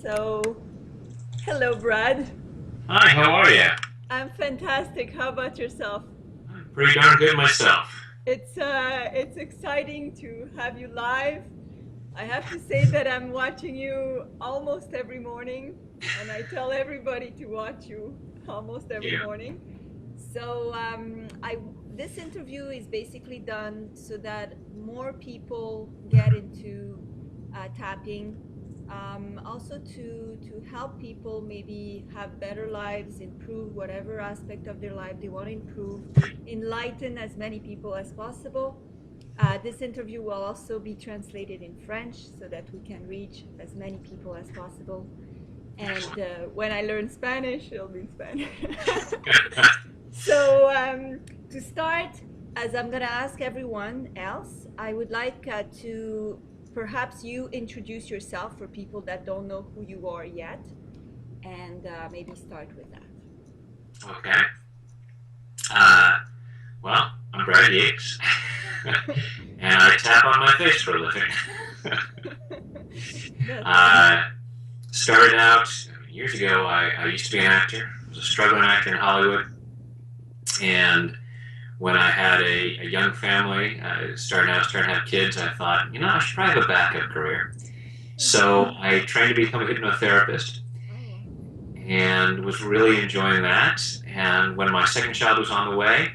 So, hello, Brad. Hi, how are you? I'm fantastic. How about yourself? I'm pretty darn good myself. It's exciting to have you live. I have to say that I'm watching you almost every morning, and I tell everybody to watch you almost every Yeah. morning. So, I this interview is basically done so that more people get into tapping. Also to help people maybe have better lives, improve whatever aspect of their life they want to improve, enlighten as many people as possible. This interview will also be translated in French so that we can reach as many people as possible. And Excellent. when I learn Spanish, it'll be in Spanish. So, to start, as I'm going to ask everyone else, I would like to perhaps you introduce yourself for people that don't know who you are yet, and maybe start with that. Okay. Uh, well, I'm Brad Yates, and I tap on my face for a living. That's uh, Started out years ago. I used to be an actor. I was a struggling actor in Hollywood, and when I had a young family, starting to have kids, I thought, I should probably have a backup career. So I trained to become a hypnotherapist oh, and was really enjoying that. And when my second child was on the way,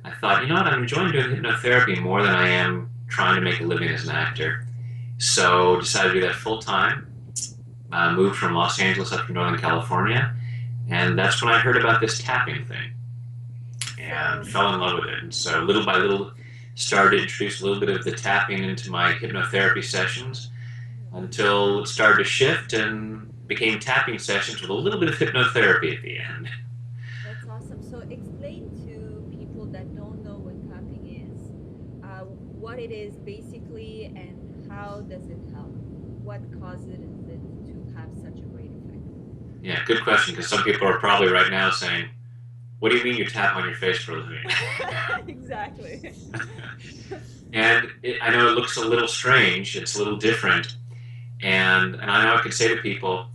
I thought, I'm enjoying doing hypnotherapy more than I am trying to make a living as an actor. So decided to do that full time. Moved from Los Angeles up to Northern California, and that's when I heard about this tapping thing and so fell in love with it. And so little by little, started to introduce a little bit of the tapping into my hypnotherapy sessions until it started to shift and became tapping sessions with a little bit of hypnotherapy at the end. that's awesome. So explain to people that don't know what tapping is, what it is basically, and how does it help? What causes it to have such a great effect? Yeah, good question, because some people are probably right now saying, what do you mean you tap on your face for a living? Exactly. I know it looks a little strange, it's a little different, and I know I could say to people,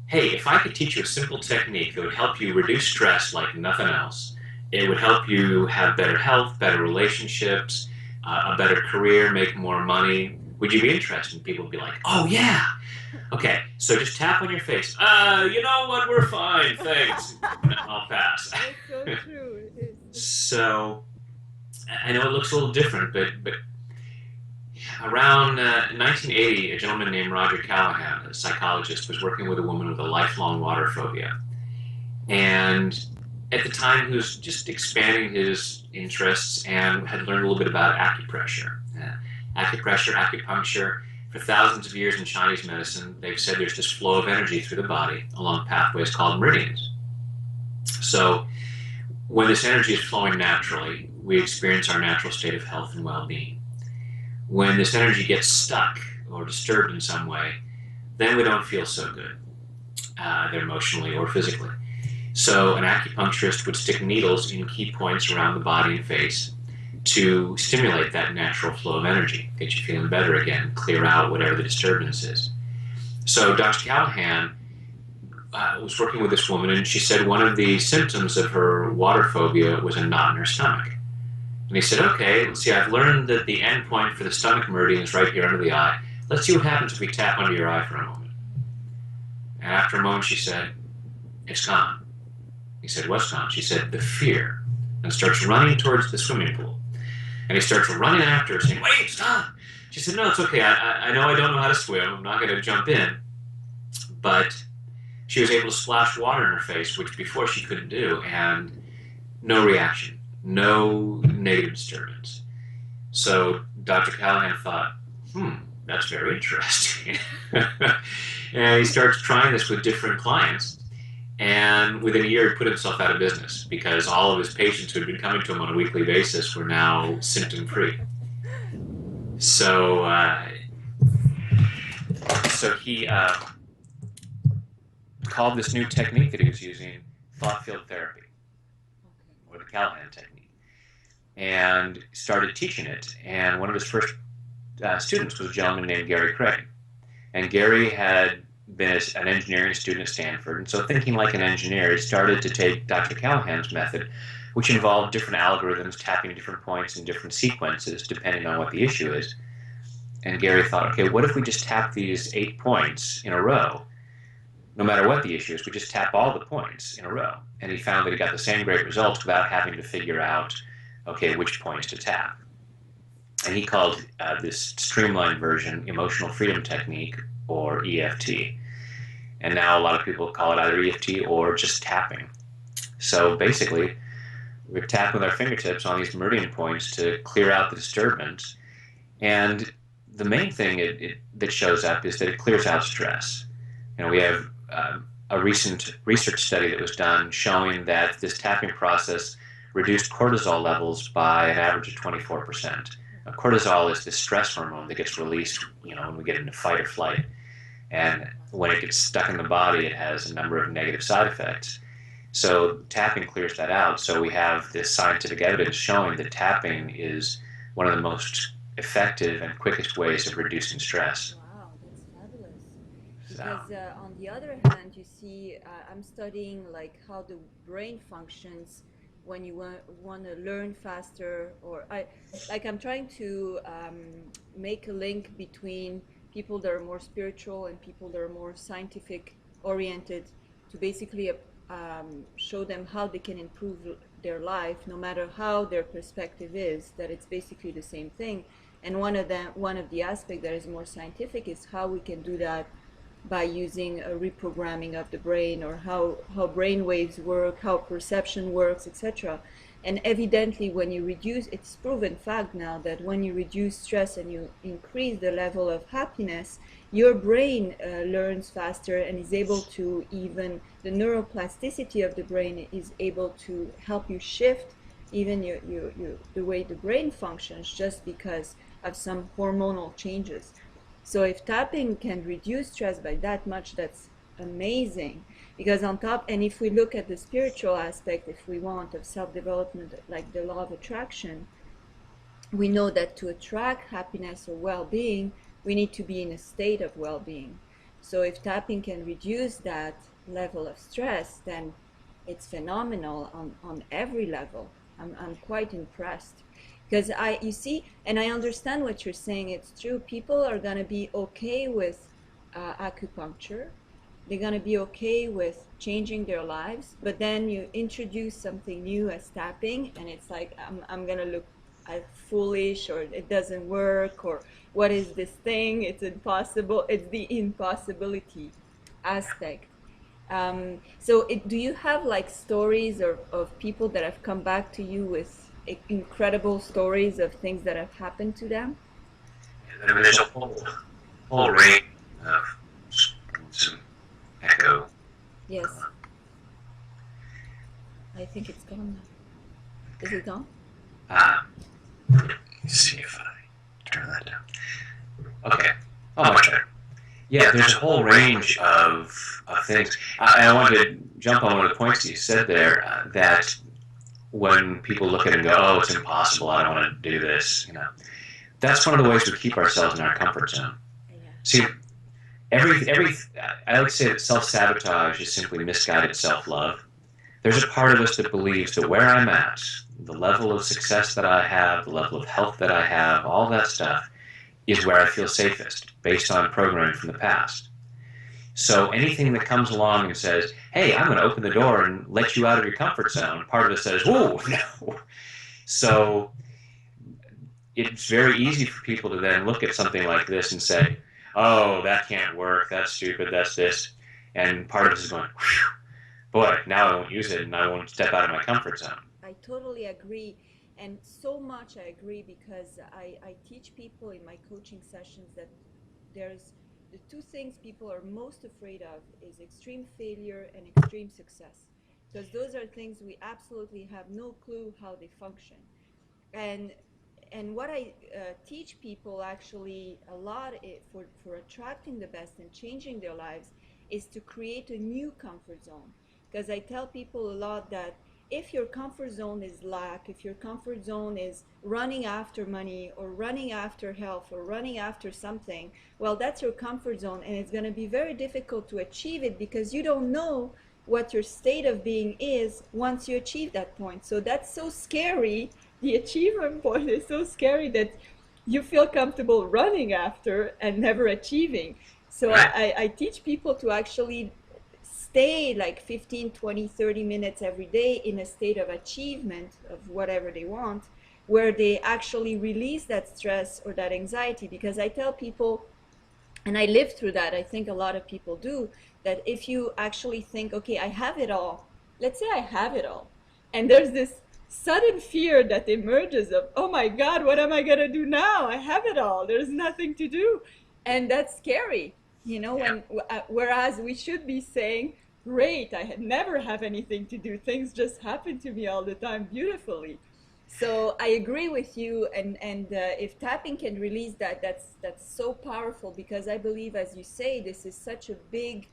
hey, if I could teach you a simple technique that would help you reduce stress like nothing else, it would help you have better health, better relationships, a better career, make more money, would you be interested? And people would be like, oh yeah, okay, so just tap on your face. You know what, we're fine, thanks. No, I'll pass. That's so true. It is. So I know it looks a little different, but around 1980, a gentleman named Roger Callahan, a psychologist, was working with a woman with a lifelong water phobia. And at the time, he was just expanding his interests and had learned a little bit about acupressure. Acupressure, acupuncture, for thousands of years in Chinese medicine, they've said there's this flow of energy through the body along pathways called meridians. So when this energy is flowing naturally, we experience our natural state of health and well-being. When this energy gets stuck or disturbed in some way, then we don't feel so good, either emotionally or physically. So an acupuncturist would stick needles in key points around the body and face to stimulate that natural flow of energy, get you feeling better again, clear out whatever the disturbance is. So Dr. Callahan was working with this woman, and she said one of the symptoms of her water phobia was a knot in her stomach. And he said, okay, let's see, I've learned that the end point for the stomach meridian is right here under the eye. Let's see what happens if we tap under your eye for a moment. And after a moment, she said, it's gone. He said, what's gone? She said, the fear. And starts running towards the swimming pool. And he starts running after her, saying, wait, stop. She said, no, it's okay. I know I don't know how to swim. I'm not going to jump in. But she was able to splash water in her face, which before she couldn't do, and no reaction, no negative disturbance. So Dr. Callahan thought, that's very interesting. And he starts trying this with different clients. And within a year, he put himself out of business because all of his patients who had been coming to him on a weekly basis were now symptom-free. So, he called this new technique that he was using thought field therapy, or the Callahan technique, and started teaching it. And one of his first students was a gentleman named Gary Craig. And Gary had been an engineering student at Stanford, and so thinking like an engineer, he started to take Dr. Callahan's method, which involved different algorithms tapping different points in different sequences depending on what the issue is. And Gary thought, okay, what if we just tap these 8 points in a row? No matter what the issue is, we just tap all the points in a row. And he found that he got the same great results without having to figure out, okay, which points to tap. And he called this streamlined version emotional freedom technique, or EFT. And now a lot of people call it either EFT or just tapping. So basically, we're tapping with our fingertips on these meridian points to clear out the disturbance. And the main thing that shows up is that it clears out stress. You know, we have a recent research study that was done showing that this tapping process reduced cortisol levels by an average of 24%. Now, cortisol is the stress hormone that gets released, you know, when we get into fight or flight. And when it gets stuck in the body, it has a number of negative side effects. So tapping clears that out. So we have this scientific evidence showing that tapping is one of the most effective and quickest ways of reducing stress. Wow, that's fabulous. So, Because on the other hand, you see, I'm studying like how the brain functions when you want to learn faster, or I'm trying to make a link between people that are more spiritual and people that are more scientific oriented, to basically show them how they can improve their life, no matter how their perspective is, that it's basically the same thing. And one of the aspects that is more scientific is how we can do that by using a reprogramming of the brain, or how brain waves work, how perception works, etc. And evidently, when you reduce, it's proven fact now that when you reduce stress and you increase the level of happiness, your brain learns faster and is able to, even the neuroplasticity of the brain is able to help you shift even the way the brain functions, just because of some hormonal changes. So if tapping can reduce stress by that much, that's amazing. Because on top, and if we look at the spiritual aspect, if we want, of self-development, like the law of attraction, we know that to attract happiness or well-being, we need to be in a state of well-being. So if tapping can reduce that level of stress, then it's phenomenal on every level. I'm quite impressed. Because you see, and I understand what you're saying, it's true, people are going to be okay with acupuncture, they're going to be okay with changing their lives, but then you introduce something new as tapping, and it's like, I'm going to look foolish, or it doesn't work, or what is this thing, it's impossible. It's the impossibility aspect. Do you have like stories of people that have come back to you with incredible stories of things that have happened to them? I mean, there's a whole range of some echo. Yes. I think it's gone now. Is it gone? Let me see if I turn that down. Okay. Oh, much better. Yeah, there's a whole range of things. I wanted to jump on one of the points you said there, that when people look at it and go, oh, it's impossible, I don't want to do this, you know. That's one of the ways we keep ourselves in our comfort zone. Yeah. See, I like to say that self-sabotage is simply misguided self-love. There's a part of us that believes that where I'm at, the level of success that I have, the level of health that I have, all that stuff, is where I feel safest, based on programming from the past. So anything that comes along and says, hey, I'm going to open the door and let you out of your comfort zone, part of it says, whoa, no. So it's very easy for people to then look at something like this and say, oh, that can't work, that's stupid, that's this. And part of it is going, whew, boy, now I won't use it and I won't step out of my comfort zone. I totally agree. And so much I agree, because I teach people in my coaching sessions that there's the two things people are most afraid of is extreme failure and extreme success. Because those are things we absolutely have no clue how they function. And what I teach people actually a lot for attracting the best and changing their lives is to create a new comfort zone. Because I tell people a lot that if your comfort zone is lack, if your comfort zone is running after money or running after health or running after something, well, that's your comfort zone, and it's going to be very difficult to achieve it because you don't know what your state of being is once you achieve that point. So that's so scary. The achievement point is so scary that you feel comfortable running after and never achieving. So Right. I teach people to actually stay like 15, 20, 30 minutes every day in a state of achievement of whatever they want, where they actually release that stress or that anxiety. Because I tell people, and I live through that, I think a lot of people do, that if you actually think, okay, I have it all, let's say I have it all, and there's this sudden fear that emerges of, oh my God, what am I going to do now? I have it all, there's nothing to do. And that's scary, Yeah. whereas we should be saying, great, I never have anything to do, things just happen to me all the time beautifully. So I agree with you, and if tapping can release that, that's so powerful, because I believe, as you say, this is such a big.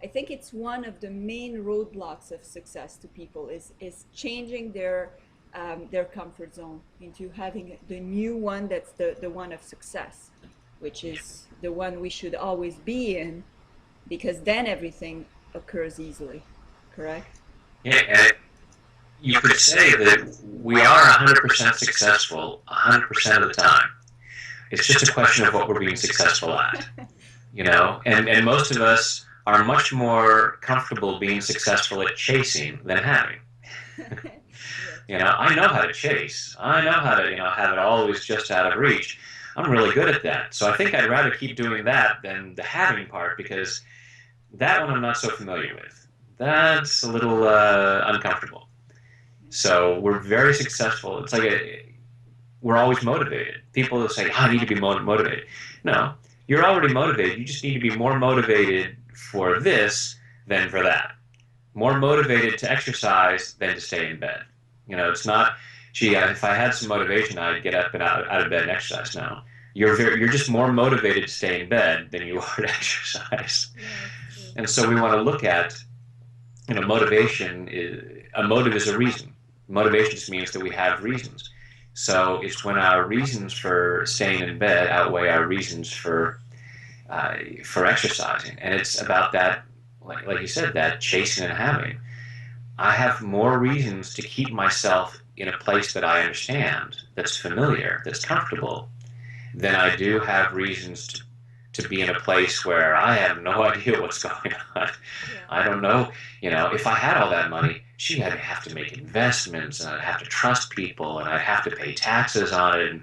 I think it's one of the main roadblocks of success to people is changing their comfort zone into having the new one that's the one of success, which is the one we should always be in, because then everything occurs easily. Correct? Yeah. And you could say that we are 100% successful 100% of the time. It's just a question of what we're being successful at, you know? And most of us are much more comfortable being successful at chasing than having. Yes. You know, I know how to chase. I know how to, have it always just out of reach. I'm really good at that. So I think I'd rather keep doing that than the having part, because that one I'm not so familiar with. That's a little uncomfortable. So we're very successful. It's like we're always motivated. People will say, I need to be motivated. No, you're already motivated. You just need to be more motivated for this than for that. More motivated to exercise than to stay in bed. It's not, gee, if I had some motivation, I'd get up and out of bed and exercise. No, you're just more motivated to stay in bed than you are to exercise. Yeah, it's true. And so we want to look at, motivation a motive is a reason. Motivation just means that we have reasons. So it's when our reasons for staying in bed outweigh our reasons for exercising, and it's about that, like you said, that chasing and having. I have more reasons to keep myself in a place that I understand, that's familiar, that's comfortable, than I do have reasons to be in a place where I have no idea what's going on. Yeah. I don't know, if I had all that money, gee, I'd have to make investments, and I'd have to trust people, and I'd have to pay taxes on it,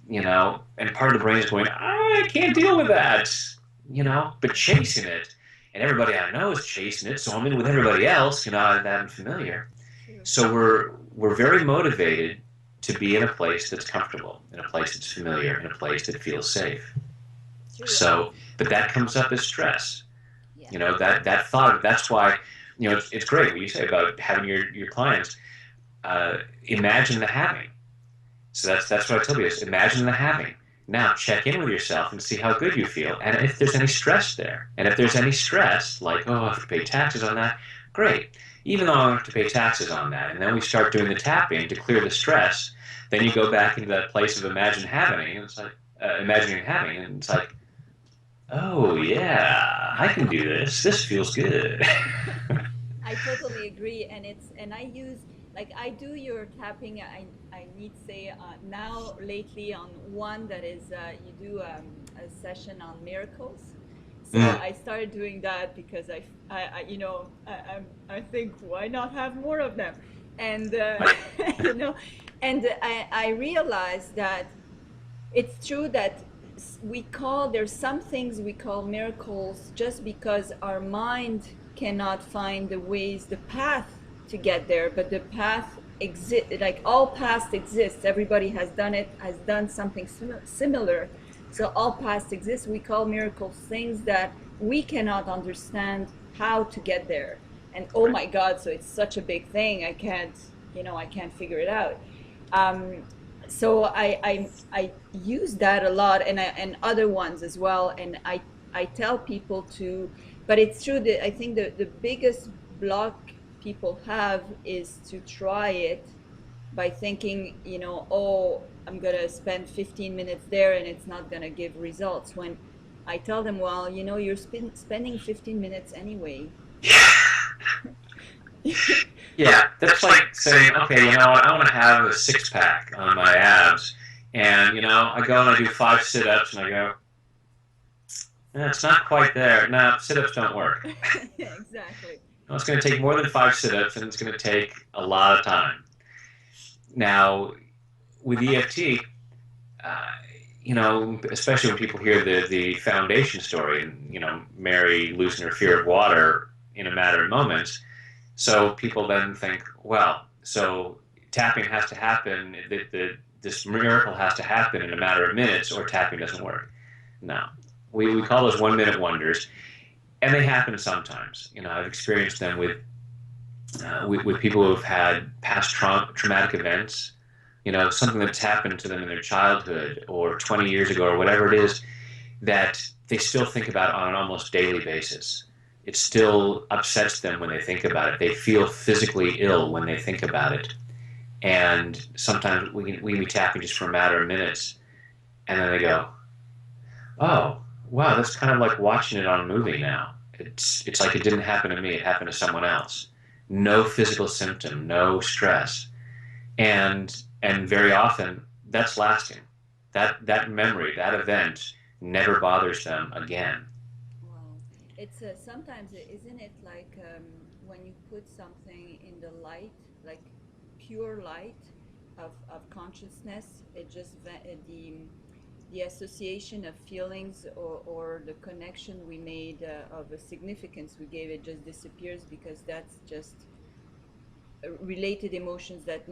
and part of the brain is going, I can't deal with that, but chasing it, and everybody I know is chasing it, so I'm in with everybody else, that I'm familiar. True. So we're very motivated to be in a place that's comfortable, in a place that's familiar, in a place that feels safe. True. So, but that comes up as stress. Yeah. That thought. That's why, it's great what you say about having your clients imagine the having. So that's what I tell you is imagine the having. Now check in with yourself and see how good you feel, and if there's any stress there. And if there's any stress, like, oh, I have to pay taxes on that, great. Even though I don't have to pay taxes on that, and then we start doing the tapping to clear the stress, then you go back into that place of imagining having, and it's like, and it's like, oh yeah, I can do this. This feels good. I totally agree, and I use, like, I do your tapping. I need to say, now lately on one that is, you do a session on miracles. So Mm. I started doing that because I think, why not have more of them? And you know, and I realized that it's true that there's some things we call miracles just because our mind cannot find the path to get there, but the path exists, like all past exists, everybody has done something similar, so all past exists. We call miracles things that we cannot understand how to get there, and oh my God, so it's such a big thing, I can't figure it out. So I use that a lot, and other ones as well, and I tell people to, but it's true that I think the biggest block people have is to try it by thinking, oh, I'm going to spend 15 minutes there and it's not going to give results. When I tell them, well, you're spending 15 minutes anyway. Yeah, that's like saying, okay, I want to have a six-pack on my abs, and I go and I do 5 sit-ups, and I go, it's not quite there. No, sit-ups don't work. Yeah, exactly. Well, it's going to take more than 5 sit-ups, and it's going to take a lot of time. Now, with EFT, especially when people hear the foundation story, and Mary losing her fear of water in a matter of moments, so people then think, well, so tapping has to happen, this miracle has to happen in a matter of minutes, or tapping doesn't work. No. We call those 1-minute wonders, and they happen sometimes. I've experienced them with people who have had past traumatic events, something that's happened to them in their childhood or 20 years ago or whatever it is, that they still think about on an almost daily basis. It still upsets them when they think about it. They feel physically ill when they think about it. And sometimes we be tapping just for a matter of minutes, and then they go, oh, wow, that's kind of like watching it on a movie now. It's like it didn't happen to me, it happened to someone else. No physical symptom, no stress. And very often, that's lasting. That memory, that event, never bothers them again. Wow. It's sometimes, isn't it like when you put something in the light, like pure light of consciousness, it just the association of feelings or the connection we made of a significance we gave it just disappears, because that's just related emotions that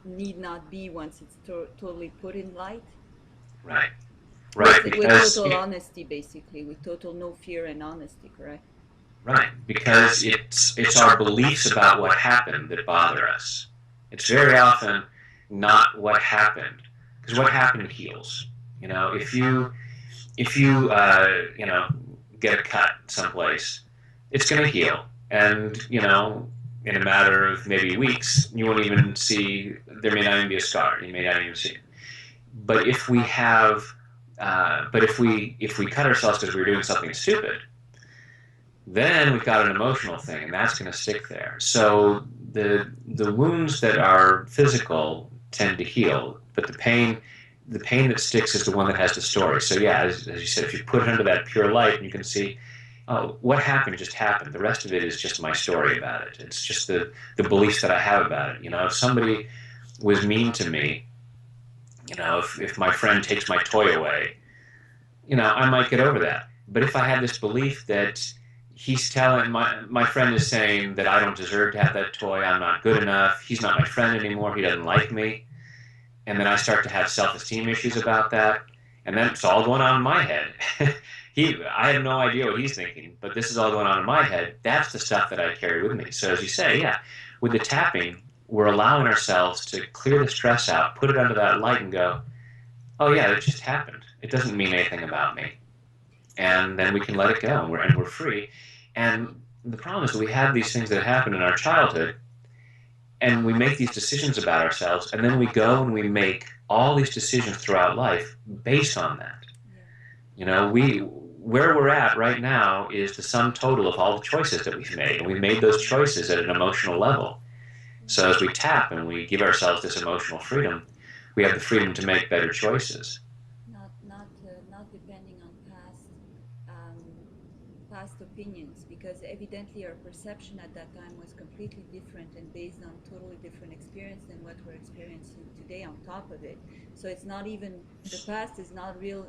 need not be once it's totally put in light. Right. Right. With total honesty, basically, with total no fear and honesty, correct? Right. Because it's our beliefs about what happened that bother us. It's very often not what happened, because what happened heals. If you get a cut someplace, it's going to heal, and in a matter of maybe weeks, you won't even see. There may not even be a scar. You may not even see it. But if we cut ourselves because we were doing something stupid, then we've got an emotional thing, and that's going to stick there. So the wounds that are physical tend to heal, but the pain that sticks is the one that has the story. So yeah, as you said, if you put it under that pure light, and you can see, oh, what happened just happened. The rest of it is just my story about it. It's just the beliefs that I have about it. If somebody was mean to me, if my friend takes my toy away, I might get over that. But if I had this belief that he's telling, my friend is saying that I don't deserve to have that toy, I'm not good enough, he's not my friend anymore, he doesn't like me, and then I start to have self-esteem issues about that, and then it's all going on in my head. I have no idea what he's thinking, but this is all going on in my head. That's the stuff that I carry with me. So as you say, yeah, with the tapping, we're allowing ourselves to clear the stress out, put it under that light and go, oh yeah, it just happened. It doesn't mean anything about me. And then we can let it go, and we're free. And the problem is that we have these things that happen in our childhood, and we make these decisions about ourselves, and then we go and we make all these decisions throughout life based on that. Where we're at right now is the sum total of all the choices that we've made, and we made those choices at an emotional level. So as we tap and we give ourselves this emotional freedom, we have the freedom to make better choices. Not depending on past opinions, because evidently our perception at that time was completely different and based on totally different experience than what we're experiencing today on top of it. So it's not even, the past is not a real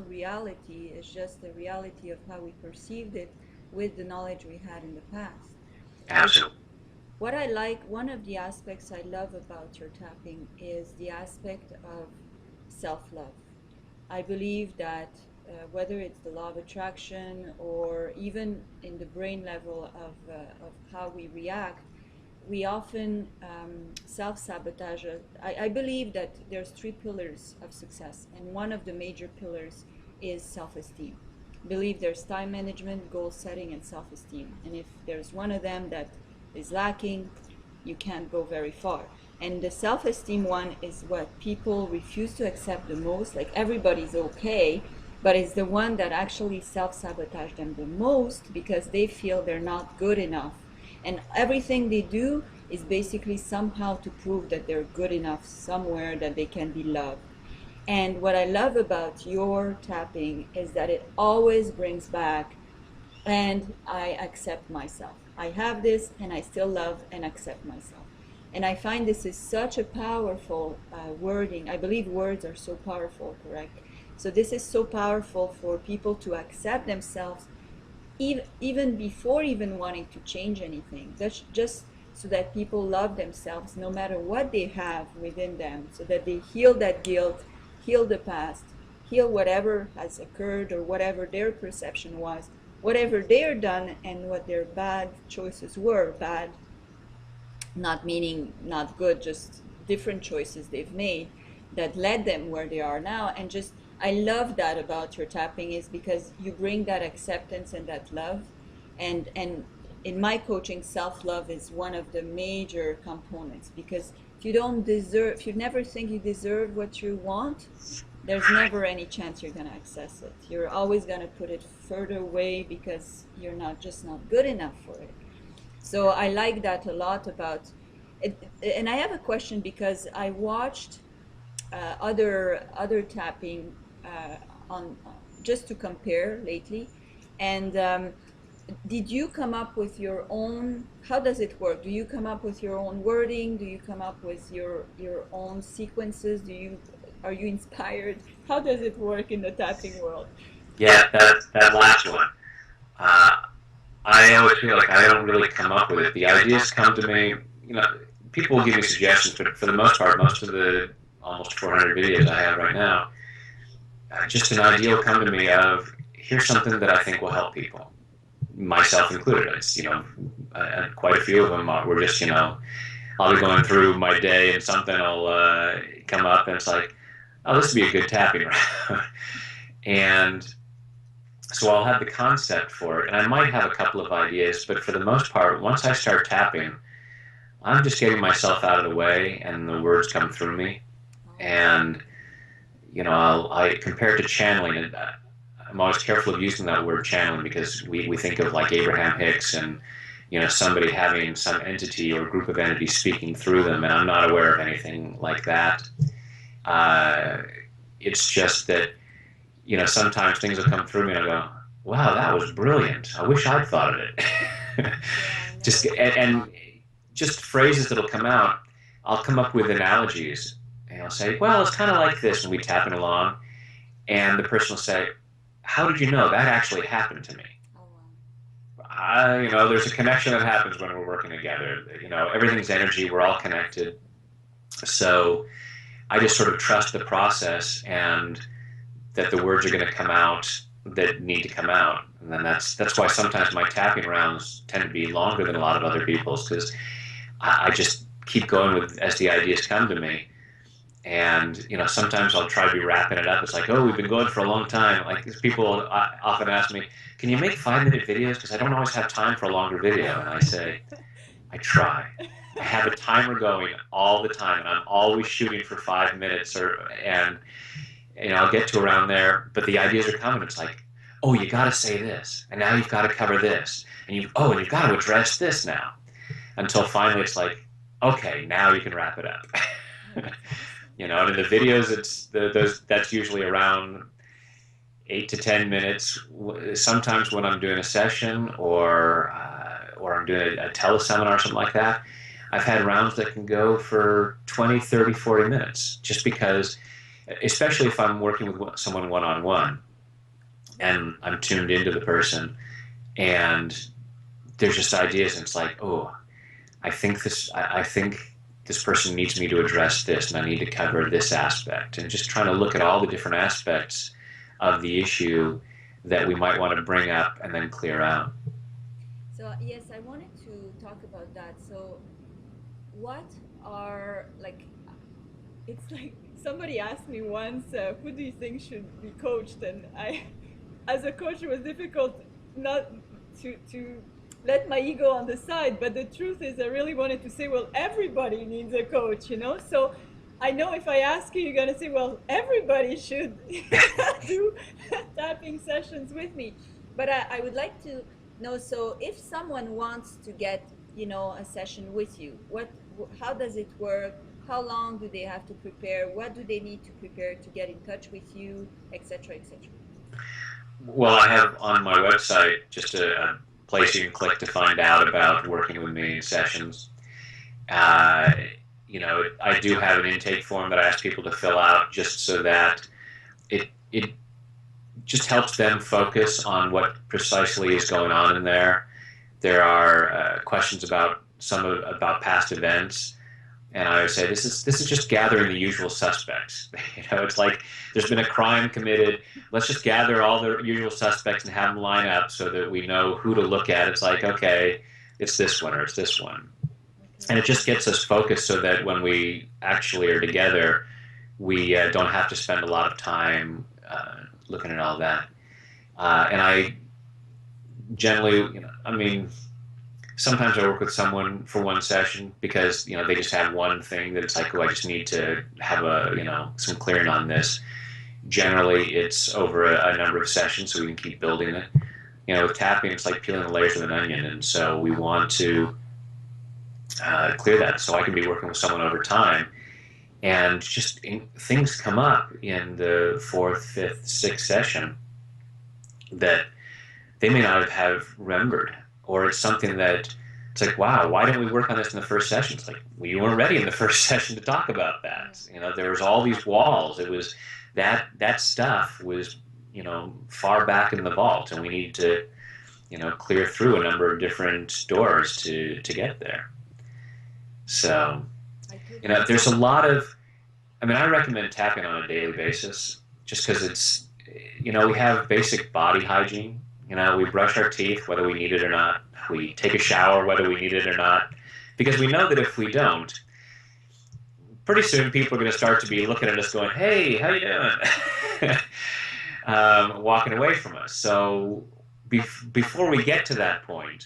reality, it's just the reality of how we perceived it with the knowledge we had in the past. Absolutely. What I like, one of the aspects I love about your tapping is the aspect of self-love. I believe that whether it's the law of attraction or even in the brain level of how we react, we often self-sabotage. I believe that there's 3 pillars of success, and one of the major pillars is self-esteem. I believe there's time management, goal setting, and self-esteem. And if there's one of them that is lacking, you can't go very far. And the self-esteem one is what people refuse to accept the most. Like everybody's okay, but it's the one that actually self-sabotage them the most because they feel they're not good enough. And everything they do is basically somehow to prove that they're good enough somewhere, that they can be loved. And what I love about your tapping is that it always brings back, and I accept myself. I have this and I still love and accept myself. And I find this is such a powerful wording. I believe words are so powerful, correct? So this is so powerful for people to accept themselves even before even wanting to change anything. That's just so that people love themselves no matter what they have within them, so that they heal that guilt, heal the past, heal whatever has occurred or whatever their perception was, whatever they're done and what their bad choices were. Bad, not meaning not good, just different choices they've made that led them where they are now. And just, I love that about your tapping, is because you bring that acceptance and that love. And in my coaching, self-love is one of the major components, because if you don't deserve, if you never think you deserve what you want, there's never any chance you're going to access it. You're always going to put it further away because you're just not good enough for it. So I like that a lot about it. And I have a question, because I watched other tapping on just to compare lately. And did you come up with your own, how does it work? Do you come up with your own wording? Do you come up with your own sequences? Are you inspired? How does it work in the tapping world? Yeah, that last one. I always feel like I don't really come up with it. The ideas come to me. You know, people will give me suggestions, but for the most part, most of the almost 400 videos I have right now, just an idea will come to me of, here's something that I think will help people, myself included. It's, quite a few of them were just, I'll be going through my day and something will come up and it's like, oh, this would be a good tapping round. And so I'll have the concept for it, and I might have a couple of ideas, but for the most part, once I start tapping, I'm just getting myself out of the way and the words come through me. And, I compare it to channeling, and I'm always careful of using that word channeling, because we think of like Abraham Hicks and, somebody having some entity or group of entities speaking through them, and I'm not aware of anything like that. It's just that, sometimes things will come through me and I go, wow, that was brilliant. I wish I'd thought of it. and just phrases that'll come out, I'll come up with analogies and I'll say, well, it's kind of like this, and we tapping along, and the person will say, how did you know? That actually happened to me. There's a connection that happens when we're working together. Everything's energy. We're all connected. So I just sort of trust the process and that the words are going to come out that need to come out. And then that's why sometimes my tapping rounds tend to be longer than a lot of other people's, because I just keep going with as the ideas come to me. And, sometimes I'll try to be wrapping it up. It's like, oh, we've been going for a long time. Like, people often ask me, can you make 5-minute videos? Because I don't always have time for a longer video. And I say, I try. I have a timer going all the time, and I'm always shooting for 5 minutes, and I'll get to around there, but the ideas are coming. It's like, oh, you got to say this, and now you've got to cover this, and you've got to address this now, until finally it's like, okay, now you can wrap it up. And in the videos, that's usually around 8 to 10 minutes. Sometimes when I'm doing a session or I'm doing a teleseminar or something like that, I've had rounds that can go for 20, 30, 40 minutes, just because, especially if I'm working with someone one-on-one and I'm tuned into the person and there's just ideas, and it's like, oh, I think this person needs me to address this, and I need to cover this aspect, and just trying to look at all the different aspects of the issue that we might want to bring up and then clear out. So yes, I wanted to talk about that. So what are, it's like somebody asked me once, who do you think should be coached? And I, as a coach, it was difficult not to let my ego on the side. But the truth is, I really wanted to say, well, everybody needs a coach, you know? So I know if I ask you, you're going to say, well, everybody should do tapping sessions with me. But I would like to know, so if someone wants to get, you know, a session with you, how does it work? How long do they have to prepare? What do they need to prepare to get in touch with you, etc., etc.? Well, I have on my website just a place you can click to find out about working with me in sessions. Uh, I do have an intake form that I ask people to fill out just so that it just helps them focus on what precisely is going on in there. There are questions about about past events, and I would say this is just gathering the usual suspects. It's like there's been a crime committed. Let's just gather all the usual suspects and have them line up so that we know who to look at. It's like, okay, it's this one or it's this one. And it just gets us focused so that when we actually are together, we don't have to spend a lot of time looking at all that. And I generally, sometimes I work with someone for one session because, they just have one thing that it's like, oh, I just need to have some clearing on this. Generally, it's over a number of sessions so we can keep building it. With tapping, it's like peeling the layers of an onion. And so we want to clear that so I can be working with someone over time. And just things come up in the fourth, fifth, sixth session that they may not have remembered. Or it's something that it's like, wow, why didn't we work on this in the first session? It's like, well, you weren't ready in the first session to talk about that. There was all these walls. It was that stuff was, far back in the vault, and we need to, clear through a number of different doors to get there. So, there's a lot of, I recommend tapping on a daily basis just because it's, we have basic body hygiene. We brush our teeth whether we need it or not. We take a shower whether we need it or not. Because we know that if we don't, pretty soon people are going to start to be looking at us going, hey, how you doing? Walking away from us. So before we get to that point,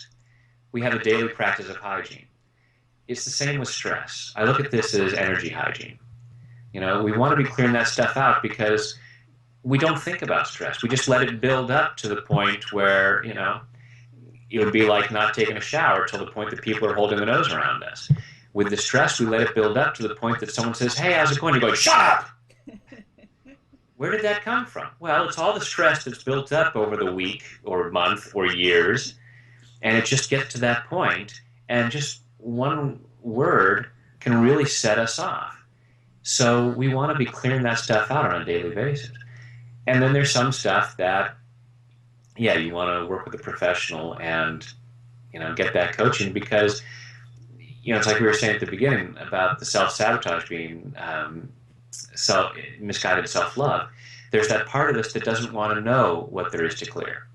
we have a daily practice of hygiene. It's the same with stress. I look at this as energy hygiene. We want to be clearing that stuff out because we don't think about stress. We just let it build up to the point where, it would be like not taking a shower till the point that people are holding their nose around us. With the stress, we let it build up to the point that someone says, hey, how's it going? You go, shut up! Where did that come from? Well, it's all the stress that's built up over the week or month or years, and it just gets to that point, and just one word can really set us off. So we want to be clearing that stuff out on a daily basis. And then there's some stuff that, you want to work with a professional and, get that coaching because, it's like we were saying at the beginning about the self-sabotage being misguided self-love. There's that part of us that doesn't want to know what there is to clear.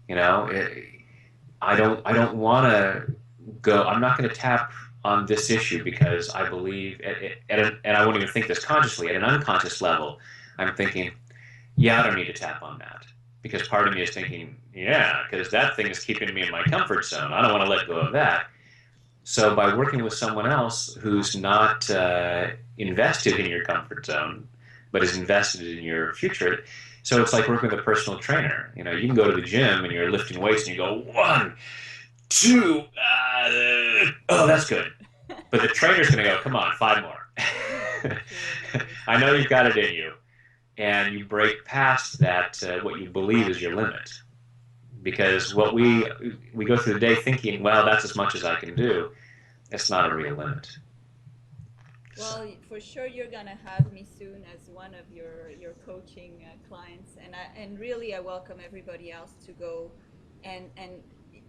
I don't want to go, I'm not going to tap on this issue because I believe, and I won't even think this consciously, at an unconscious level, I'm thinking, I don't need to tap on that. Because part of me is thinking, because that thing is keeping me in my comfort zone. I don't want to let go of that. So by working with someone else who's not invested in your comfort zone, but is invested in your future, so it's like working with a personal trainer. You can go to the gym and you're lifting weights and you go, 1, 2, oh, that's good. But the trainer's going to go, come on, 5 more. I know you've got it in you. And you break past that, what you believe is your limit. Because what we go through the day thinking, well, that's as much as I can do. It's not a real limit. Well, for sure you're going to have me soon as one of your coaching clients. And really I welcome everybody else to go and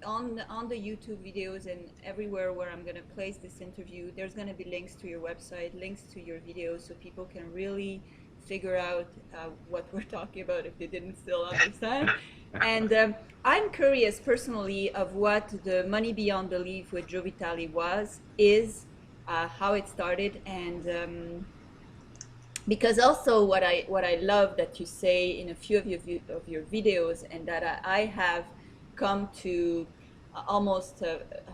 on the YouTube videos and everywhere where I'm going to place this interview, there's going to be links to your website, links to your videos so people can really figure out what we're talking about if they didn't still understand. And I'm curious personally of what the Money Beyond Belief with Joe Vitale is, how it started, and because also what I love that you say in a few of your videos, and that I have come to almost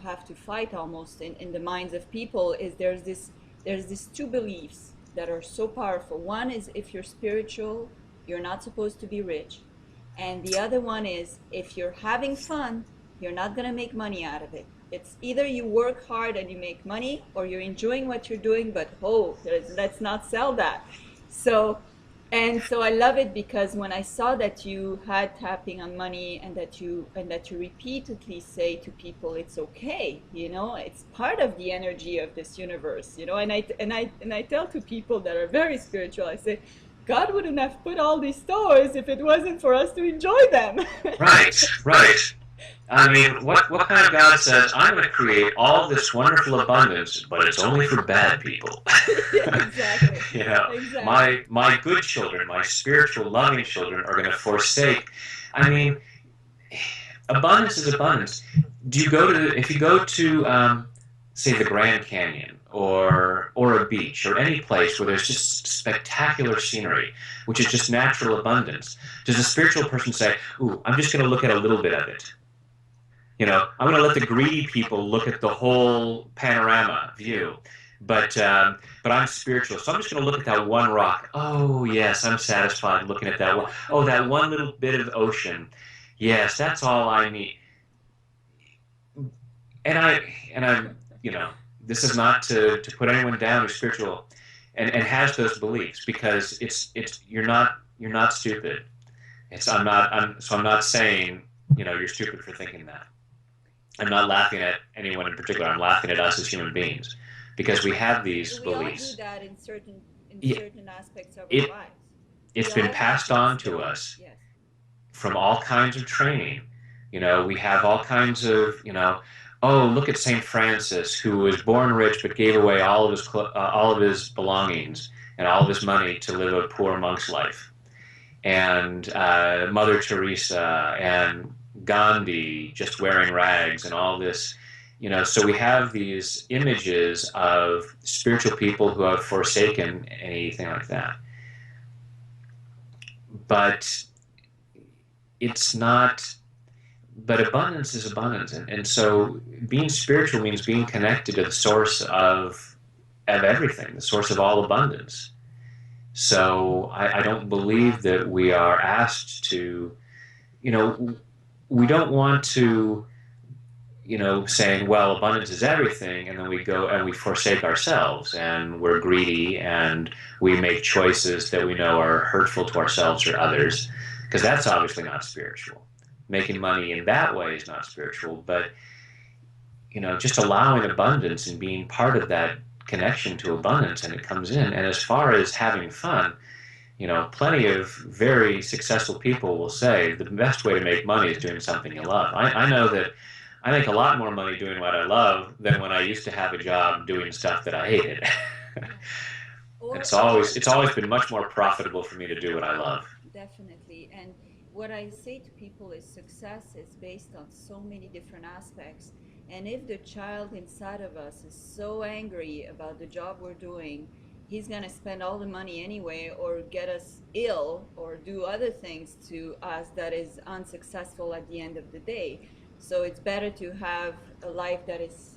have to fight almost in the minds of people is there's these two beliefs that are so powerful. One is if you're spiritual, you're not supposed to be rich. And the other one is if you're having fun, you're not going to make money out of it. It's either you work hard and you make money, or you're enjoying what you're doing, but let's not sell that. So, and so I love it because when I saw that you had tapping on money, and that you repeatedly say to people it's okay, it's part of the energy of this universe, and I tell to people that are very spiritual, I say, God wouldn't have put all these stores if it wasn't for us to enjoy them. Right, right. I mean, what kind of God says, I'm going to create all this wonderful abundance, but it's only for bad people? Exactly. Exactly. My good children, my spiritual, loving children are going to forsake. I mean, abundance is abundance. If you go to, say, the Grand Canyon, or a beach, or any place where there's just spectacular scenery, which is just natural abundance, does a spiritual person say, ooh, I'm just going to look at a little bit of it? I'm going to let the greedy people look at the whole panorama view, but I'm spiritual, so I'm just going to look at that one rock. Oh, yes, I'm satisfied looking at that one. Oh, that one little bit of ocean. Yes, that's all I need. And I this is not to put anyone down who's spiritual and has those beliefs, because it's you're not stupid. I'm not saying you're stupid for thinking that. I'm not laughing at anyone in particular. I'm laughing at us as human beings, because we have these beliefs. We all do that in certain aspects of our lives. It's been passed on to us from all kinds of training. We have all kinds of, oh, look at St. Francis, who was born rich but gave away all of his belongings and all of his money to live a poor monk's life. And Mother Teresa and Gandhi just wearing rags and all this, so we have these images of spiritual people who have forsaken anything like that. But it's not, but abundance is abundance. And so being spiritual means being connected to the source of everything, the source of all abundance. So I don't believe that we are asked to, we don't want to, saying, well, abundance is everything, and then we go and we forsake ourselves, and we're greedy, and we make choices that we know are hurtful to ourselves or others, because that's obviously not spiritual. Making money in that way is not spiritual, but, just allowing abundance and being part of that connection to abundance, and it comes in. And as far as having fun, plenty of very successful people will say the best way to make money is doing something you love. I know that I make a lot more money doing what I love than when I used to have a job doing stuff that I hated. It's always been much more profitable for me to do what I love. Definitely. And what I say to people is success is based on so many different aspects. And if the child inside of us is so angry about the job we're doing, he's going to spend all the money anyway, or get us ill, or do other things to us that is unsuccessful at the end of the day. So it's better to have a life that is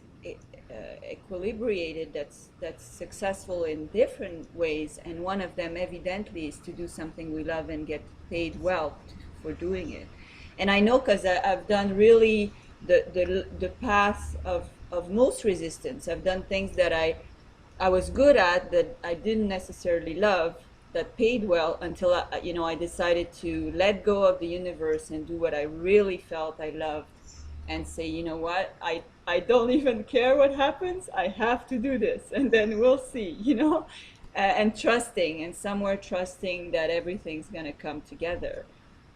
equilibrated, that's successful in different ways, and one of them evidently is to do something we love and get paid well for doing it. And I know, because I've done really the path of most resistance. I've done things that I was good at, that I didn't necessarily love, that paid well, until I decided to let go of the universe and do what I really felt I loved, and say, you know what, I don't even care what happens, I have to do this, and then we'll see, and trusting, and somewhere trusting that everything's going to come together.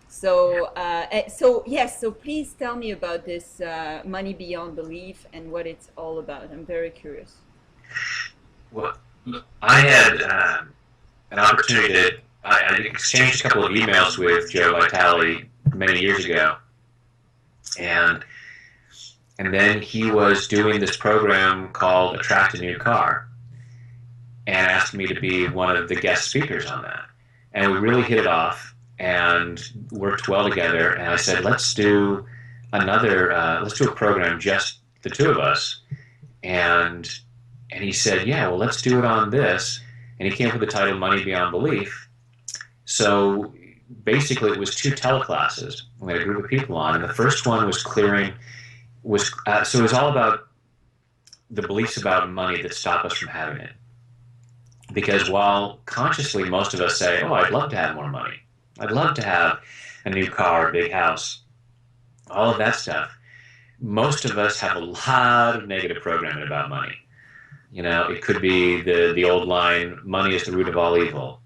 So so please tell me about this money beyond belief and what it's all about. I'm very curious. Well, I had an opportunity I exchanged a couple of emails with Joe Vitale many years ago, and then he was doing this program called Attract a New Car, and asked me to be one of the guest speakers on that. And we really hit it off and worked well together. And I said, let's do let's do a program, just the two of us. And he said, yeah, well, let's do it on this. And he came up with the title Money Beyond Belief. So basically it was two teleclasses. We had a group of people on, and the first one was so it was all about the beliefs about money that stop us from having it. Because while consciously most of us say, oh, I'd love to have more money, I'd love to have a new car, a big house, all of that stuff, most of us have a lot of negative programming about money. You know, it could be the old line, money is the root of all evil.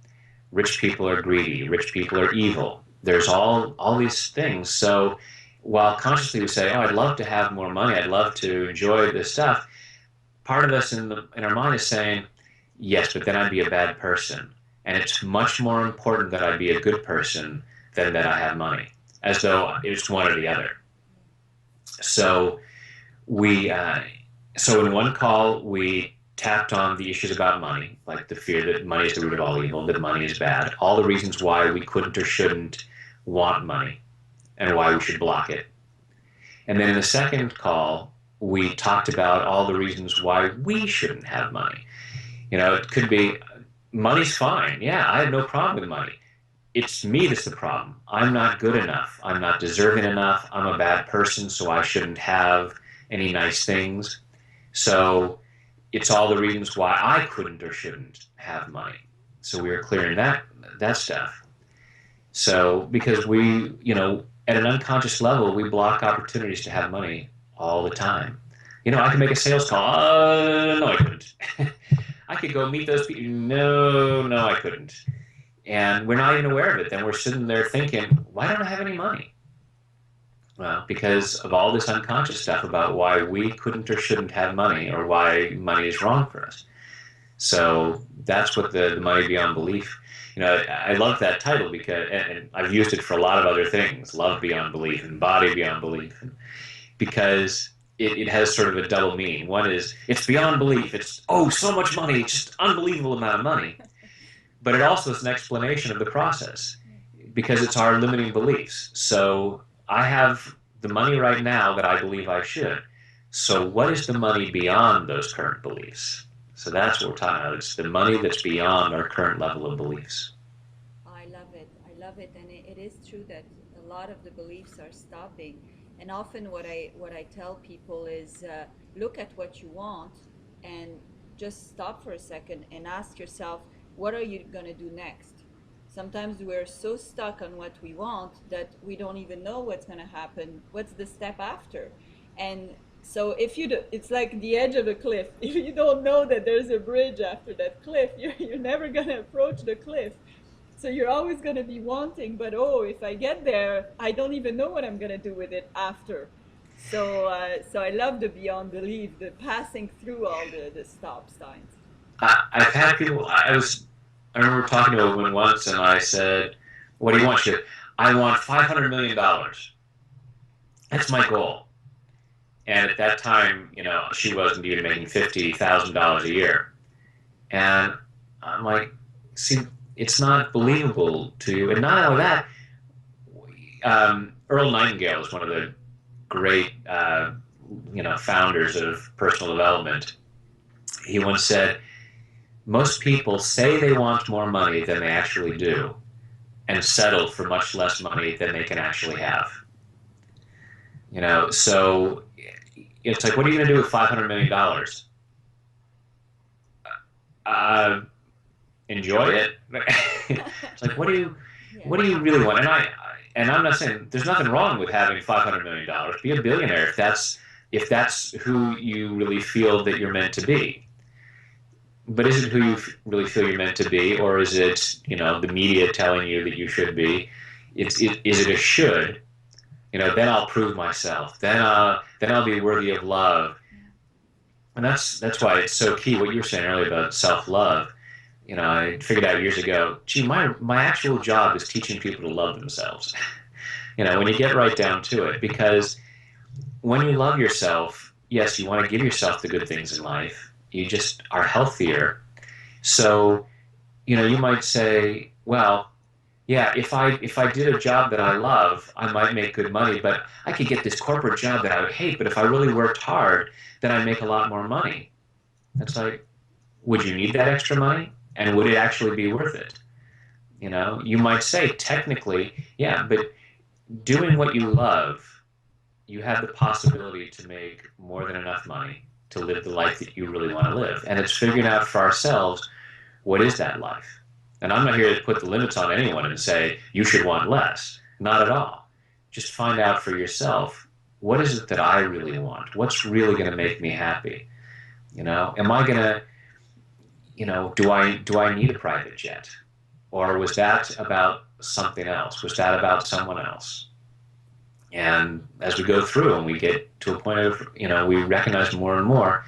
Rich people are greedy. Rich people are evil. There's all these things. So while consciously we say, oh, I'd love to have more money, I'd love to enjoy this stuff, part of us in our mind is saying, yes, but then I'd be a bad person. And it's much more important that I be a good person than that I have money, as though it's one or the other. So so in one call, we tapped on the issues about money, like the fear that money is the root of all evil, that money is bad, all the reasons why we couldn't or shouldn't want money, and why we should block it. And then in the second call, we talked about all the reasons why we shouldn't have money. You know, it could be, money's fine. Yeah, I have no problem with money. It's me that's the problem. I'm not good enough. I'm not deserving enough. I'm a bad person, so I shouldn't have any nice things. So it's all the reasons why I couldn't or shouldn't have money. So we were clearing that stuff. So because we, you know, at an unconscious level, we block opportunities to have money all the time. You know, I could make a sales call. No, I couldn't. I could go meet those people. No, I couldn't. And we're not even aware of it. Then we're sitting there thinking, why don't I have any money? Well, because of all this unconscious stuff about why we couldn't or shouldn't have money, or why money is wrong for us. So that's what the Money Beyond Belief, you know, I love that title because, and I've used it for a lot of other things, Love Beyond Belief and Body Beyond Belief, because it has sort of a double meaning. One is, it's beyond belief. It's, oh, so much money, just unbelievable amount of money. But it also is an explanation of the process, because it's our limiting beliefs. So I have the money right now that I believe I should. So what is the money beyond those current beliefs? So that's what we're talking about. It's the money that's beyond our current level of beliefs. I love it. I love it. And it is true that a lot of the beliefs are stopping. And often what I tell people is look at what you want and just stop for a second and ask yourself, what are you going to do next? Sometimes we're so stuck on what we want that we don't even know what's going to happen. What's the step after? And so if you do, it's like the edge of a cliff. If you don't know that there's a bridge after that cliff, you're never going to approach the cliff. So you're always going to be wanting, but oh, if I get there, I don't even know what I'm going to do with it after. So I love the beyond belief, the passing through all the stop signs. I've had people, I remember talking to a woman once, and I said, what do you want? She said, I want $500 million. That's my goal. And at that time, you know, she wasn't even making $50,000 a year. And I'm like, see, it's not believable to you. And not only that, Earl Nightingale is one of the great, founders of personal development. He once said, most people say they want more money than they actually do, and settle for much less money than they can actually have. You know, so it's like, what are you going to do with $500 million? Enjoy it. It's like, what do you really want? And I'm not saying there's nothing wrong with having $500 million. Be a billionaire if that's who you really feel that you're meant to be. But is it who you really feel you're meant to be, or is it, you know, the media telling you that you should be? Is it a should? You know, then I'll prove myself. Then I'll be worthy of love. And that's why it's so key what you were saying earlier about self-love. You know, I figured out years ago, gee, my actual job is teaching people to love themselves. You know, when you get right down to it, because when you love yourself, yes, you want to give yourself the good things in life. You just are healthier. So, you know, you might say, well, yeah, if I did a job that I love, I might make good money, but I could get this corporate job that I would hate, but if I really worked hard, then I'd make a lot more money. It's like, would you need that extra money? And would it actually be worth it? You know, you might say technically, yeah, but doing what you love, you have the possibility to make more than enough money to live the life that you really want to live. And it's figuring out for ourselves, what is that life? And I'm not here to put the limits on anyone and say, you should want less. Not at all. Just find out for yourself, what is it that I really want? What's really going to make me happy? You know, am I going to, you know, do I need a private jet? Or was that about something else? Was that about someone else? And as we go through and we get to a point of, you know, we recognize more and more,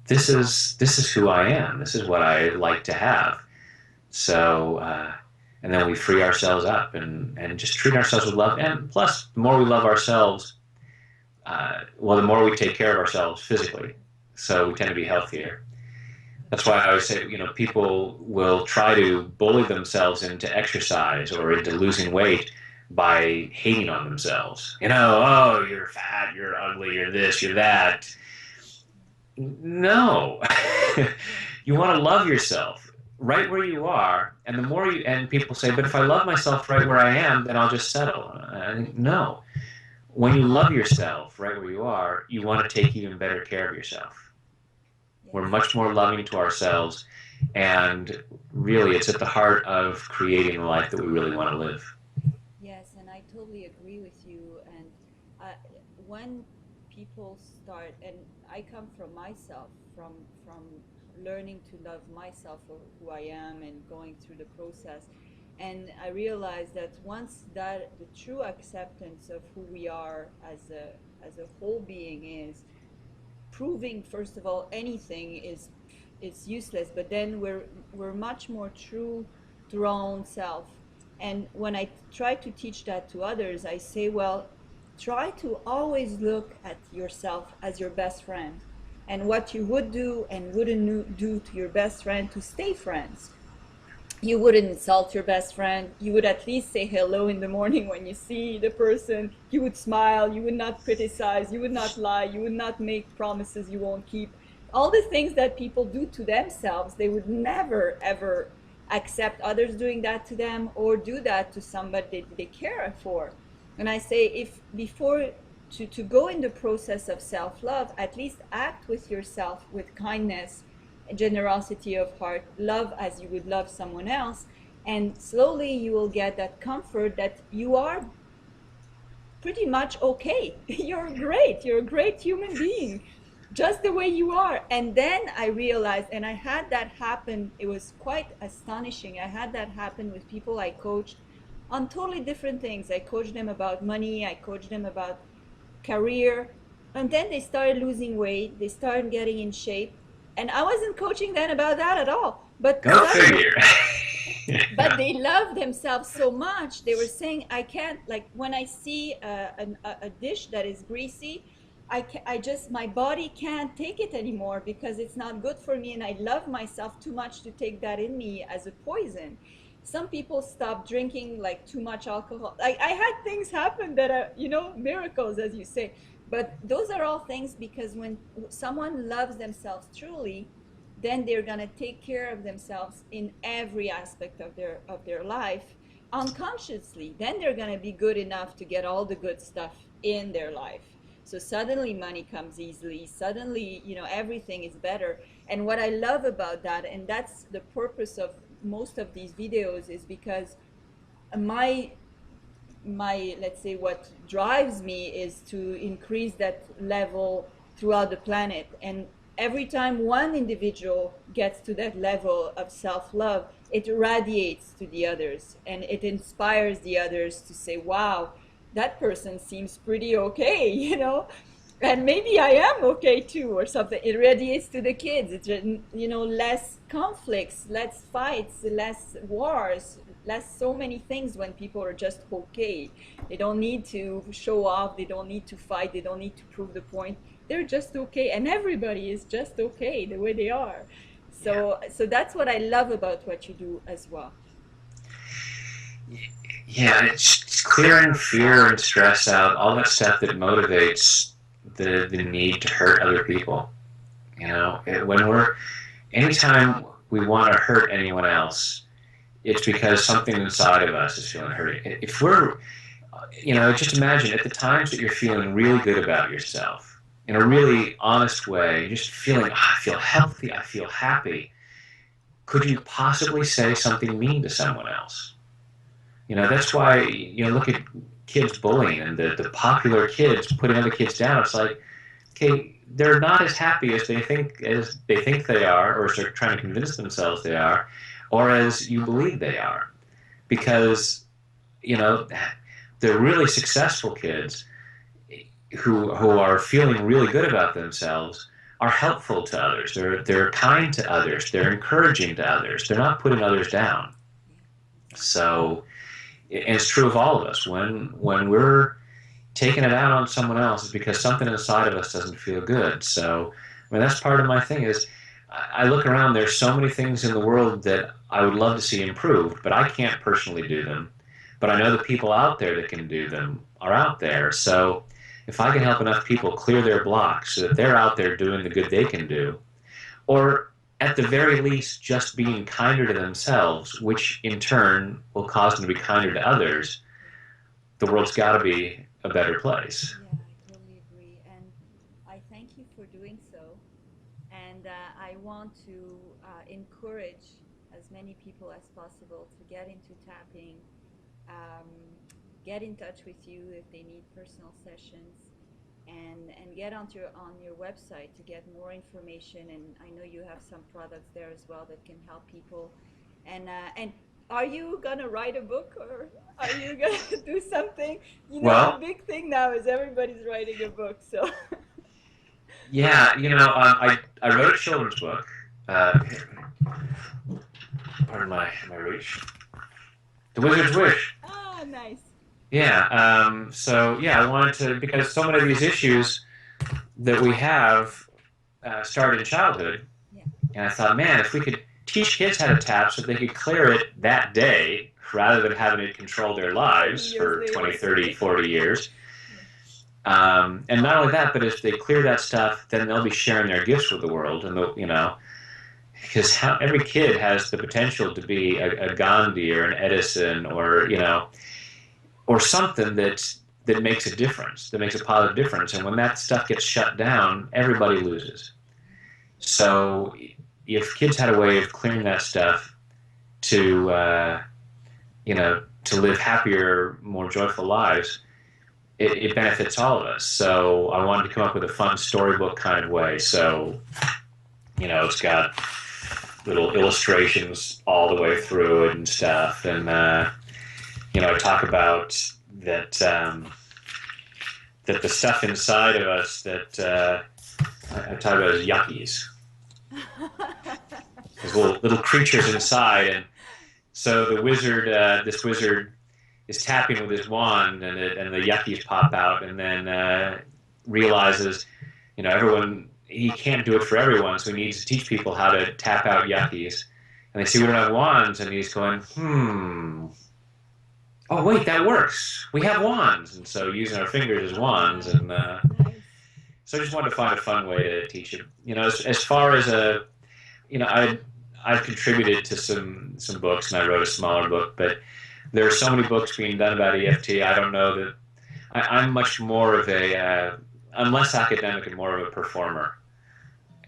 this is who I am. This is what I like to have. So, and then we free ourselves up and just treat ourselves with love. And plus, the more we love ourselves, well, the more we take care of ourselves physically. So we tend to be healthier. That's why I always say, you know, people will try to bully themselves into exercise or into losing weight by hating on themselves. You know, oh, you're fat, you're ugly, you're this, you're that. No. You want to love yourself right where you are, and the more you, and people say, but if I love myself right where I am, then I'll just settle. And I think, no. When you love yourself right where you are, you want to take even better care of yourself. We're much more loving to ourselves, and really it's at the heart of creating the life that we really want to live. Yes, and I totally agree with you. And when people start, and I come from myself, from learning to love myself for who I am and going through the process, and I realized that once that the true acceptance of who we are as a whole being is, proving first of all anything is useless, but then we're much more true to our own self. And when I try to teach that to others, I say, well, try to always look at yourself as your best friend, and what you would do and wouldn't do to your best friend to stay friends. You wouldn't insult your best friend. You would at least say hello in the morning when you see the person. You would smile. You would not criticize. You would not lie. You would not make promises you won't keep. All the things that people do to themselves, they would never, ever accept others doing that to them or do that to somebody they care for. And I say, if before to go in the process of self-love, at least act with yourself with kindness, generosity of heart, love as you would love someone else, and slowly you will get that comfort that you are pretty much okay. You're great. You're a great human being, just the way you are. And then I realized, and I had that happen, it was quite astonishing. I had that happen with people I coached on totally different things. I coached them about money, I coached them about career, and then they started losing weight, they started getting in shape, and I wasn't coaching them about that at all. But Go figure. but they love themselves so much. They were saying, I can't, like when I see a dish that is greasy, I just, my body can't take it anymore because it's not good for me, and I love myself too much to take that in me as a poison. Some people stop drinking like too much alcohol. I had things happen that are, you know, miracles, as you say. But those are all things because when someone loves themselves truly, then they're gonna take care of themselves in every aspect of their life unconsciously. Then they're gonna be good enough to get all the good stuff in their life. So suddenly money comes easily. Suddenly, you know, everything is better. And what I love about that, and that's the purpose of most of these videos, is because my let's say what drives me is to increase that level throughout the planet. And every time one individual gets to that level of self-love, it radiates to the others, and it inspires the others to say, wow, that person seems pretty okay, you know, and maybe I am okay too, or something. It radiates to the kids. It's, you know, less conflicts, less fights, less wars, less so many things when people are just okay. They don't need to show off. They don't need to fight. They don't need to prove the point. They're just okay, and everybody is just okay the way they are. So, so that's what I love about what you do as well. Yeah, it's clearing fear and stress out, all that stuff that motivates the need to hurt other people. You know, anytime we want to hurt anyone else, it's because something inside of us is feeling hurt. If we're, just imagine at the times that you're feeling really good about yourself, in a really honest way, just feeling, I feel healthy, I feel happy, could you possibly say something mean to someone else? That's why, look at kids bullying and the popular kids putting other kids down. It's like, okay, they're not as happy as they think they are, or as they're trying to convince themselves they are, or as you believe they are. Because, the really successful kids who are feeling really good about themselves are helpful to others. They're kind to others. They're encouraging to others. They're not putting others down. So, and it's true of all of us. When we're taking it out on someone else, it's because something inside of us doesn't feel good. So, I mean, that's part of my thing is I look around, there's so many things in the world that I would love to see improved, but I can't personally do them. But I know the people out there that can do them are out there. So if I can help enough people clear their blocks so that they're out there doing the good they can do, or at the very least just being kinder to themselves, which in turn will cause them to be kinder to others, the world's got to be a better place. Yeah, I totally agree. And I thank you for doing so. And I want to encourage as many people as possible to get into tapping, um, get in touch with you if they need personal sessions, and get on your website to get more information. And I know you have some products there as well that can help people. And are you gonna write a book, or are you gonna do something? The Well, big thing now is everybody's writing a book. So yeah, I wrote a children's book. Pardon my reach. The Wizard's Wish. ah, nice. Yeah. So yeah, I wanted to, because so many of these issues that we have started in childhood, Yeah. and I thought, man, if we could teach kids how to tap so they could clear it that day rather than having it control their lives Years for later. 20, 30, 40 years. And not only that, but if they clear that stuff, then they'll be sharing their gifts with the world, and because every kid has the potential to be a Gandhi or an Edison, or something that makes a difference, that makes a positive difference. And when that stuff gets shut down, everybody loses. So if kids had a way of clearing that stuff to, to live happier, more joyful lives, it benefits all of us. So I wanted to come up with a fun storybook kind of way. So, it's got little illustrations all the way through it and stuff. And, I talk about that, that the stuff inside of us that I talk about as yuckies. There's little creatures inside, and so this wizard is tapping with his wand, and the yuckies pop out, and then realizes, he can't do it for everyone, so he needs to teach people how to tap out yuckies. And they see we don't have wands, and he's going, oh wait, that works. We have wands, and so using our fingers as wands, and so I just wanted to find a fun way to teach it. As far as I've contributed to some books, and I wrote a smaller book, but there are so many books being done about EFT. I don't know that I'm much more of I'm less academic and more of a performer.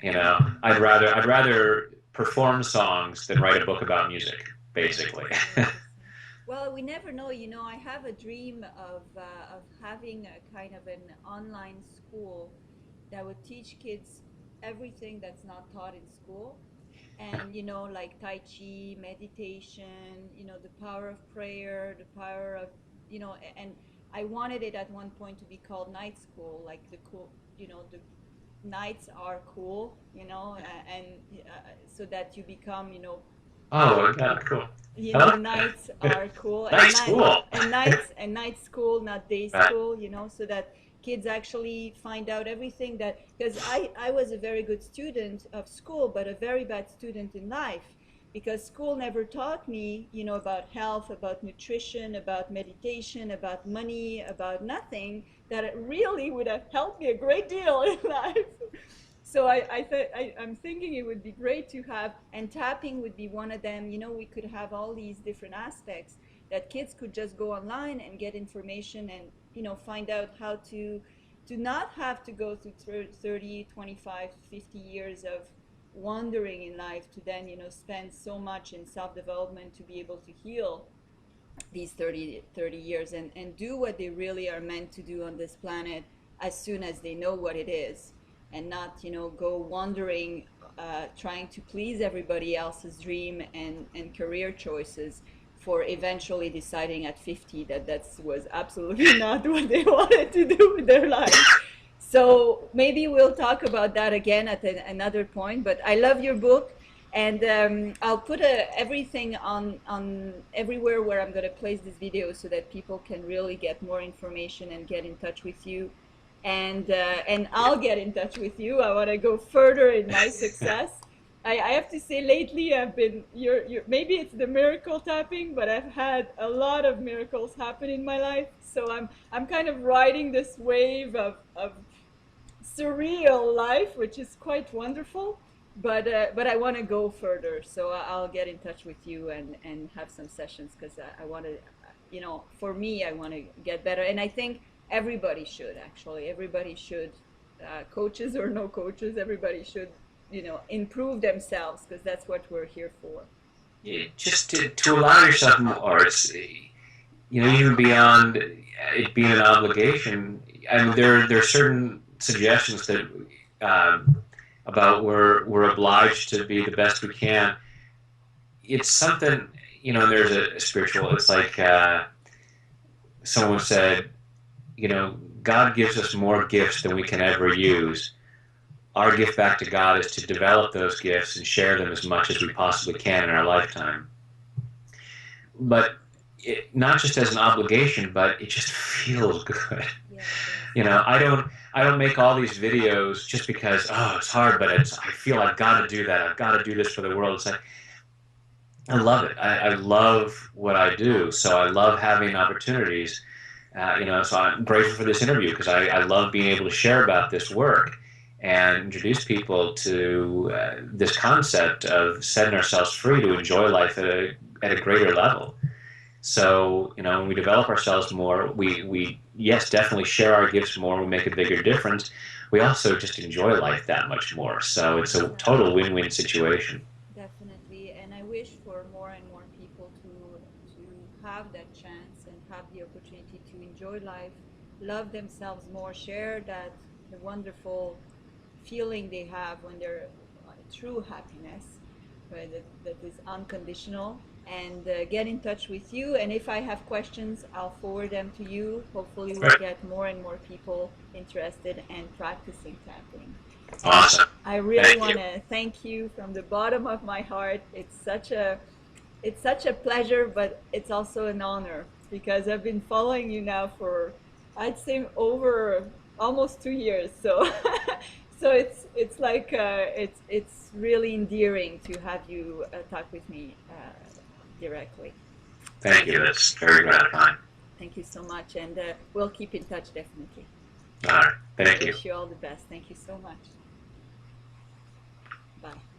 I'd rather perform songs than write a book about music, basically. Well, we never know. I have a dream of having a kind of an online school that would teach kids everything that's not taught in school. And, like Tai Chi, meditation, the power of prayer, the power of, and I wanted it at one point to be called night school, like the cool, the nights are cool, and so that you become, Oh, yeah, cool. nights are cool, Night school. and night school, not day school, so that kids actually find out everything because I was a very good student of school, but a very bad student in life, because school never taught me, you know, about health, about nutrition, about meditation, about money, about nothing, that it really would have helped me a great deal in life. So I'm thinking it would be great to have, and tapping would be one of them. You know, we could have all these different aspects that kids could just go online and get information and, you know, find out how to not have to go through 30, 25, 50 years of wandering in life, to then, you know, spend so much in self-development to be able to heal these 30 years and do what they really are meant to do on this planet as soon as they know what it is, and not, you know, go wandering, trying to please everybody else's dream and career choices, for eventually deciding at 50 that that was absolutely not what they wanted to do with their life. So maybe we'll talk about that again at another point. But I love your book, and I'll put everything on everywhere where I'm going to place this video, so that people can really get more information and get in touch with you. And I'll get in touch with you. I want to go further in my success. I have to say, lately I've been, maybe it's the miracle tapping, but I've had a lot of miracles happen in my life. So I'm kind of riding this wave of surreal life, which is quite wonderful. But I want to go further. So I'll get in touch with you and have some sessions, because I want to, you know, for me, I want to get better. And I think everybody should, actually. Everybody should, coaches or no coaches, everybody should, you know, improve themselves, because that's what we're here for. Yeah, just to allow yourself more. It's, you know, even beyond it being an obligation. I mean, there are certain suggestions that about we're obliged to be the best we can. It's something, you know. There's a spiritual. It's like someone said, you know, God gives us more gifts than we can ever use. Our gift back to God is to develop those gifts and share them as much as we possibly can in our lifetime. But not just as an obligation, but it just feels good. Yeah. You know, I don't make all these videos just because, oh, it's hard, but I feel I've got to do that. I've got to do this for the world. It's like, I love it. I love what I do. So I love having opportunities. You know, so I'm grateful for this interview, because I love being able to share about this work and introduce people to this concept of setting ourselves free to enjoy life at a greater level. So, you know, when we develop ourselves more, we yes, definitely share our gifts more, we make a bigger difference. We also just enjoy life that much more. So it's a total win-win situation. Definitely, and I wish for more and more people to have that chance and have the opportunity to enjoy life, love themselves more, share that the wonderful feeling they have when they're true happiness, right, that is unconditional, and get in touch with you. And if I have questions, I'll forward them to you. Hopefully we'll get more and more people interested and practicing tapping. Awesome. I really want to thank you from the bottom of my heart. It's such a pleasure, but it's also an honor, because I've been following you now for, I'd say, over almost 2 years. So so it's like it's really endearing to have you talk with me directly. Thank you. That's very gratifying. Thank you so much, and we'll keep in touch, definitely. All right. Thank you. I wish you all the best. Thank you so much. Bye.